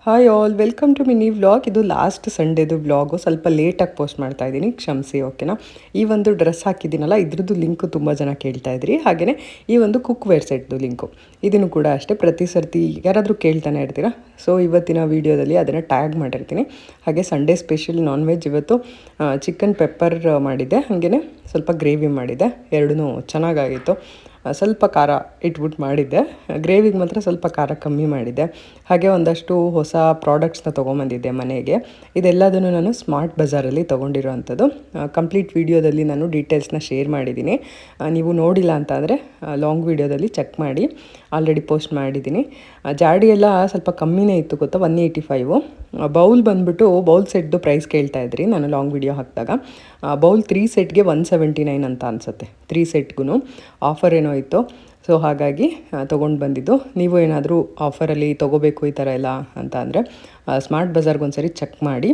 Hi all, welcome to mini vlog. ಇದು last ಸಂಡೇದು vlog. ಸ್ವಲ್ಪ ಲೇಟಾಗಿ ಪೋಸ್ಟ್ ಮಾಡ್ತಾ ಇದ್ದೀನಿ, ಕ್ಷಮಿಸಿ. ಓಕೆನಾ. ಈ ಒಂದು ಡ್ರೆಸ್ ಹಾಕಿದ್ದೀನಲ್ಲ, ಇದ್ರದ್ದು ಲಿಂಕು ತುಂಬ ಜನ ಕೇಳ್ತಾ ಇದ್ರಿ. ಹಾಗೆಯೇ ಈ ಒಂದು ಕುಕ್ ವೇರ್ ಸೆಟ್ದು ಲಿಂಕು ಇದನ್ನು ಕೂಡ ಅಷ್ಟೇ. ಪ್ರತಿ ಸರ್ತಿ ಯಾರಾದರೂ ಕೇಳ್ತಾನೆ ಇರ್ತೀರಾ. ಸೊ ಇವತ್ತಿನ ವೀಡಿಯೋದಲ್ಲಿ ಅದನ್ನು ಟ್ಯಾಗ್ ಮಾಡಿರ್ತೀನಿ. ಹಾಗೆ ಸಂಡೇ ಸ್ಪೆಷಲ್ ನಾನ್ ವೆಜ್ ಇವತ್ತು ಚಿಕನ್ ಪೆಪ್ಪರ್ ಮಾಡಿದ್ದೆ, ಹಾಗೆಯೇ ಸ್ವಲ್ಪ ಗ್ರೇವಿ ಮಾಡಿದ್ದೆ. ಎರಡೂ ಚೆನ್ನಾಗಾಗಿತ್ತು. ಸ್ವಲ್ಪ ಖಾರ ಇಟ್ಬಿಟ್ಟು ಮಾಡಿದ್ದೆ. ಗ್ರೇವಿಗೆ ಮಾತ್ರ ಸ್ವಲ್ಪ ಖಾರ ಕಮ್ಮಿ ಮಾಡಿದ್ದೆ. ಹಾಗೆ ಒಂದಷ್ಟು ಹೊಸ ಪ್ರಾಡಕ್ಟ್ಸ್ನ ತೊಗೊಂಬಂದಿದ್ದೆ ಮನೆಗೆ. ಇದೆಲ್ಲದನ್ನು ನಾನು ಸ್ಮಾರ್ಟ್ ಬಜಾರಲ್ಲಿ ತೊಗೊಂಡಿರೋವಂಥದ್ದು. ಕಂಪ್ಲೀಟ್ ವೀಡಿಯೋದಲ್ಲಿ ನಾನು ಡೀಟೇಲ್ಸ್ನ ಶೇರ್ ಮಾಡಿದ್ದೀನಿ. ನೀವು ನೋಡಿಲ್ಲ ಅಂತ ಅಂದರೆ ಲಾಂಗ್ ವೀಡಿಯೋದಲ್ಲಿ ಚೆಕ್ ಮಾಡಿ, ಆಲ್ರೆಡಿ ಪೋಸ್ಟ್ ಮಾಡಿದ್ದೀನಿ. ಜಾಡಿ ಎಲ್ಲ ಸ್ವಲ್ಪ ಕಮ್ಮಿನೇ ಇತ್ತು ಗೊತ್ತಾ, 185. ಬೌಲ್ ಬಂದುಬಿಟ್ಟು ಬೌಲ್ ಸೆಟ್ದು ಪ್ರೈಸ್ ಕೇಳ್ತಾ ಇದ್ರಿ ನಾನು ಲಾಂಗ್ ವೀಡಿಯೋ ಹಾಕಿದಾಗ. ಬೌಲ್ 3 ಸೆಟ್ಗೆ 179 ಅಂತ ಅನಿಸುತ್ತೆ. 3 ಸೆಟ್ಗೂ ಆಫರ್ ಏನೋ ಇತ್ತು. ಸೊ ಹಾಗಾಗಿ ತೊಗೊಂಡು ಬಂದಿದ್ದು. ನೀವು ಏನಾದರೂ ಆಫರಲ್ಲಿ ತೊಗೋಬೇಕು ಈ ಥರ ಎಲ್ಲ ಅಂತ ಅಂದರೆ ಸ್ಮಾರ್ಟ್ ಬಜಾರ್ಗೆ ಒಂದು ಸರಿ ಚೆಕ್ ಮಾಡಿ.